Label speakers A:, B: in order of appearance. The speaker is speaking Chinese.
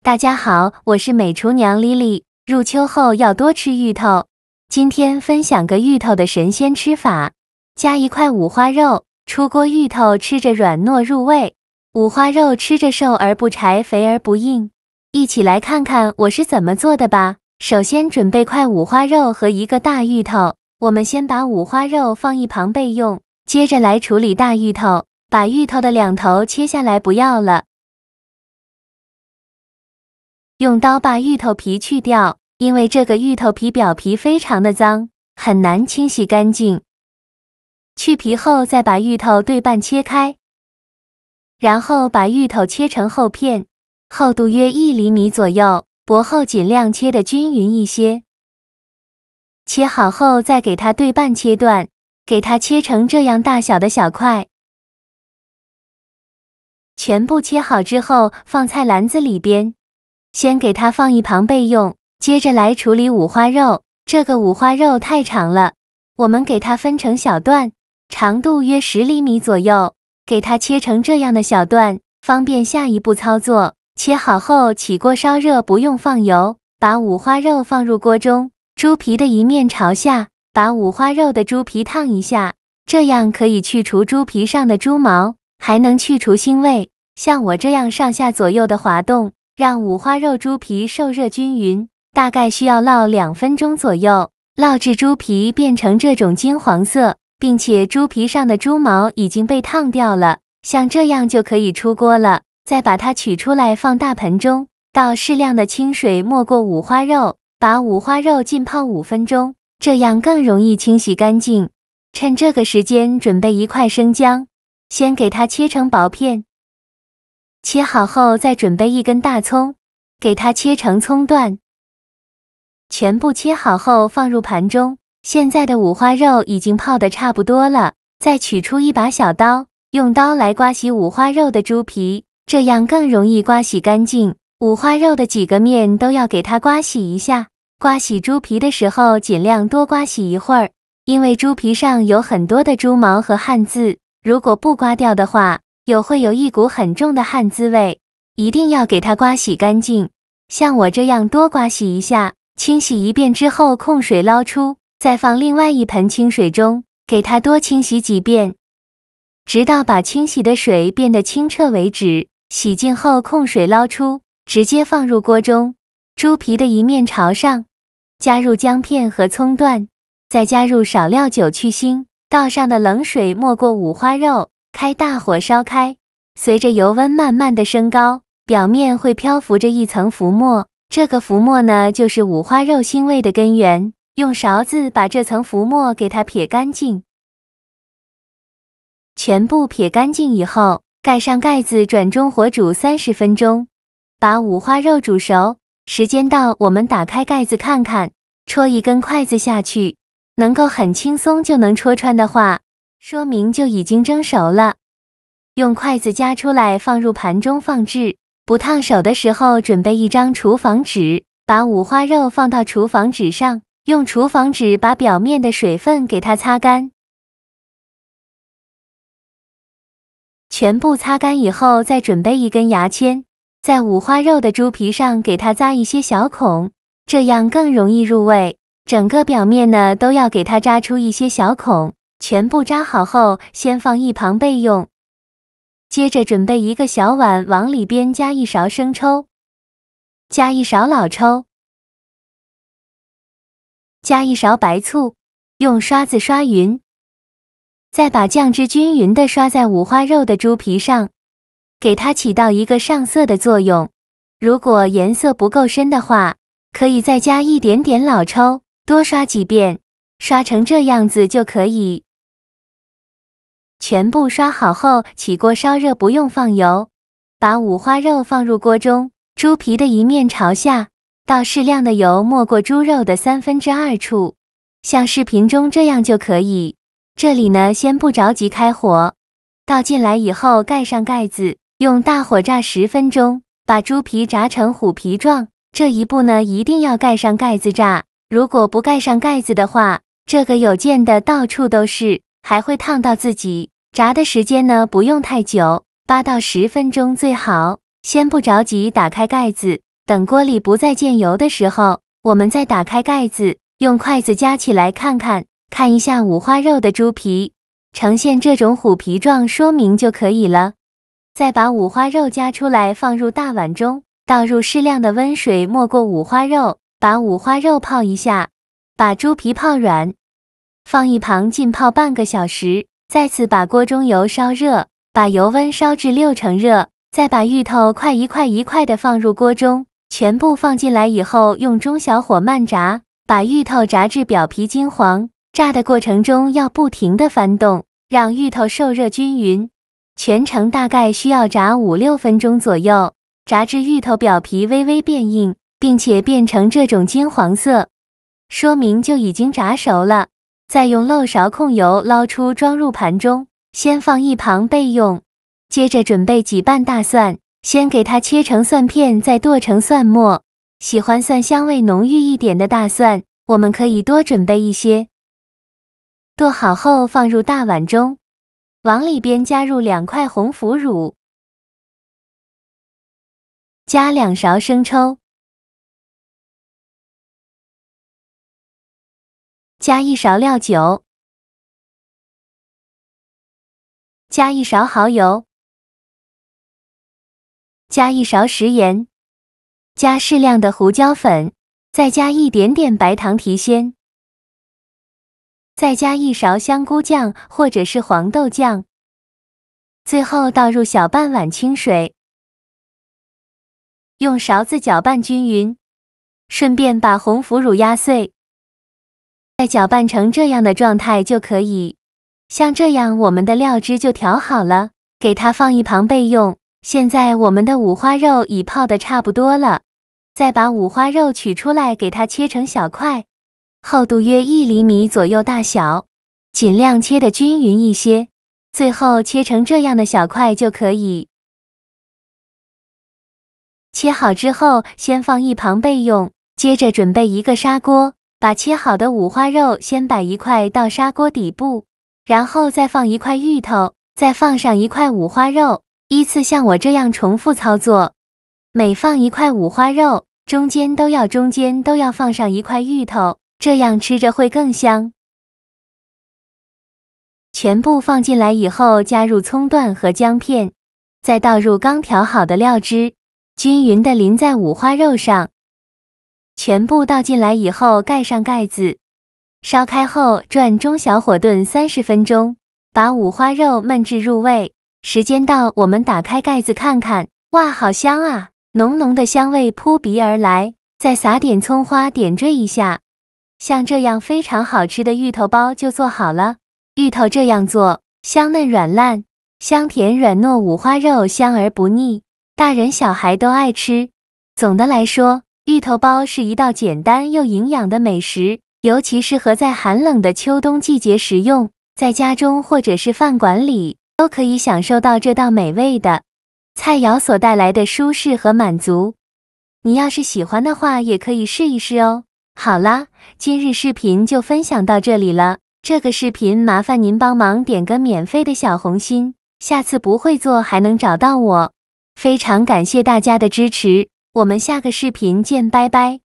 A: 大家好，我是美厨娘 Lily。入秋后要多吃芋头，今天分享个芋头的神仙吃法。加一块五花肉，出锅芋头吃着软糯入味，五花肉吃着瘦而不柴，肥而不硬。一起来看看我是怎么做的吧。首先准备块五花肉和一个大芋头，我们先把五花肉放一旁备用，接着来处理大芋头，把芋头的两头切下来不要了。用刀把芋头皮去掉，因为这个芋头皮表皮非常的脏，很难清洗干净。去皮后再把芋头对半切开，然后把芋头切成厚片，厚度约1厘米左右，薄厚尽量切得均匀一些。切好后再给它对半切断，给它切成这样大小的小块。全部切好之后放菜篮子里边。先给它放一旁备用，接着来处理五花肉。这个五花肉太长了，我们给它分成小段，长度约10厘米左右，给它切成这样的小段，方便下一步操作。切好后起锅烧热，不用放油，把五花肉放入锅中，猪皮的一面朝下，把五花肉的猪皮烫一下，这样可以去除猪皮上的猪毛，还能去除腥味。像我这样上下左右的滑动，让五花肉猪皮受热均匀，大概需要烙2分钟左右，烙至猪皮变成这种金黄色，并且猪皮上的猪毛已经被烫掉了，像这样就可以出锅了。再把它取出来放大盆中，倒适量的清水没过五花肉，把五花肉浸泡5分钟，这样更容易清洗干净。趁这个时间准备一块生姜，先给它切成薄片。切好后再准备一根大葱，给它切成葱段。全部切好后放入盘中。现在的五花肉已经泡得差不多了，再取出一把小刀，用刀来刮洗五花肉的猪皮，这样更容易刮洗干净。五花肉的几个面都要给它刮洗一下。刮洗猪皮的时候尽量多刮洗一会儿，因为猪皮上有很多的猪毛和汗渍，如果不刮掉的话，会有一股很重的汗滋味，一定要给它刮洗干净。像我这样多刮洗一下，清洗一遍之后控水捞出，再放另外一盆清水中，给它多清洗几遍，直到把清洗的水变得清澈为止。洗净后控水捞出，直接放入锅中，猪皮的一面朝上，加入姜片和葱段，再加入少料酒去腥，倒上的冷水没过五花肉，开大火烧开，随着油温慢慢的升高，表面会漂浮着一层浮沫，这个浮沫呢，就是五花肉腥味的根源。用勺子把这层浮沫给它撇干净。全部撇干净以后，盖上盖子转中火煮30分钟，把五花肉煮熟。时间到，我们打开盖子看看，戳一根筷子下去，能够很轻松就能戳穿的话，说明就已经蒸熟了。用筷子夹出来放入盘中放置，不烫手的时候准备一张厨房纸，把五花肉放到厨房纸上，用厨房纸把表面的水分给它擦干。全部擦干以后，再准备一根牙签，在五花肉的猪皮上给它扎一些小孔，这样更容易入味。整个表面呢都要给它扎出一些小孔。全部扎好后，先放一旁备用。接着准备一个小碗，往里边加1勺生抽，加1勺老抽，加1勺白醋，用刷子刷匀。再把酱汁均匀地刷在五花肉的猪皮上，给它起到一个上色的作用。如果颜色不够深的话，可以再加一点点老抽，多刷几遍，刷成这样子就可以。全部刷好后，起锅烧热，不用放油，把五花肉放入锅中，猪皮的一面朝下，倒适量的油没过猪肉的2/3处，像视频中这样就可以。这里呢，先不着急开火，倒进来以后盖上盖子，用大火炸10分钟，把猪皮炸成虎皮状。这一步呢，一定要盖上盖子炸，如果不盖上盖子的话，这个有溅的到处都是，还会烫到自己。炸的时间呢，不用太久，8到10分钟最好。先不着急打开盖子，等锅里不再见油的时候，我们再打开盖子，用筷子夹起来看一下五花肉的猪皮，呈现这种虎皮状说明就可以了。再把五花肉夹出来，放入大碗中，倒入适量的温水没过五花肉，把五花肉泡一下，把猪皮泡软，放一旁浸泡半个小时。再次把锅中油烧热，把油温烧至6成热，再把芋头一块的放入锅中，全部放进来以后，用中小火慢炸，把芋头炸至表皮金黄。炸的过程中要不停地翻动，让芋头受热均匀。全程大概需要炸5-6分钟左右，炸至芋头表皮微微变硬，并且变成这种金黄色，说明就已经炸熟了。再用漏勺控油捞出，装入盘中，先放一旁备用。接着准备几瓣大蒜，先给它切成蒜片，再剁成蒜末。喜欢蒜香味浓郁一点的大蒜，我们可以多准备一些。剁好后放入大碗中，往里边加入2块红腐乳，加2勺生抽，加1勺料酒，加1勺蚝油，加1勺食盐，加适量的胡椒粉，再加一点点白糖提鲜，再加1勺香菇酱或者是黄豆酱，最后倒入小半碗清水，用勺子搅拌均匀，顺便把红腐乳压碎，再搅拌成这样的状态就可以。像这样我们的料汁就调好了，给它放一旁备用。现在我们的五花肉已泡得差不多了，再把五花肉取出来，给它切成小块，厚度约1厘米左右大小，尽量切得均匀一些，最后切成这样的小块就可以。切好之后先放一旁备用，接着准备一个砂锅，把切好的五花肉先摆一块到砂锅底部，然后再放一块芋头，再放上一块五花肉，依次像我这样重复操作。每放一块五花肉，中间都要放上一块芋头，这样吃着会更香。全部放进来以后，加入葱段和姜片，再倒入刚调好的料汁，均匀地淋在五花肉上。全部倒进来以后，盖上盖子，烧开后转中小火炖30分钟，把五花肉焖至入味。时间到，我们打开盖子看看，哇，好香啊！浓浓的香味扑鼻而来，再撒点葱花点缀一下，像这样非常好吃的芋头包就做好了。芋头这样做，香嫩软烂，香甜软糯，五花肉香而不腻，大人小孩都爱吃。总的来说，芋头包是一道简单又营养的美食，尤其适合在寒冷的秋冬季节食用，在家中或者是饭馆里都可以享受到这道美味的菜肴所带来的舒适和满足。你要是喜欢的话，也可以试一试哦。好啦，今日视频就分享到这里了。这个视频麻烦您帮忙点个免费的小红心，下次不会做还能找到我。非常感谢大家的支持，我们下个视频见，拜拜。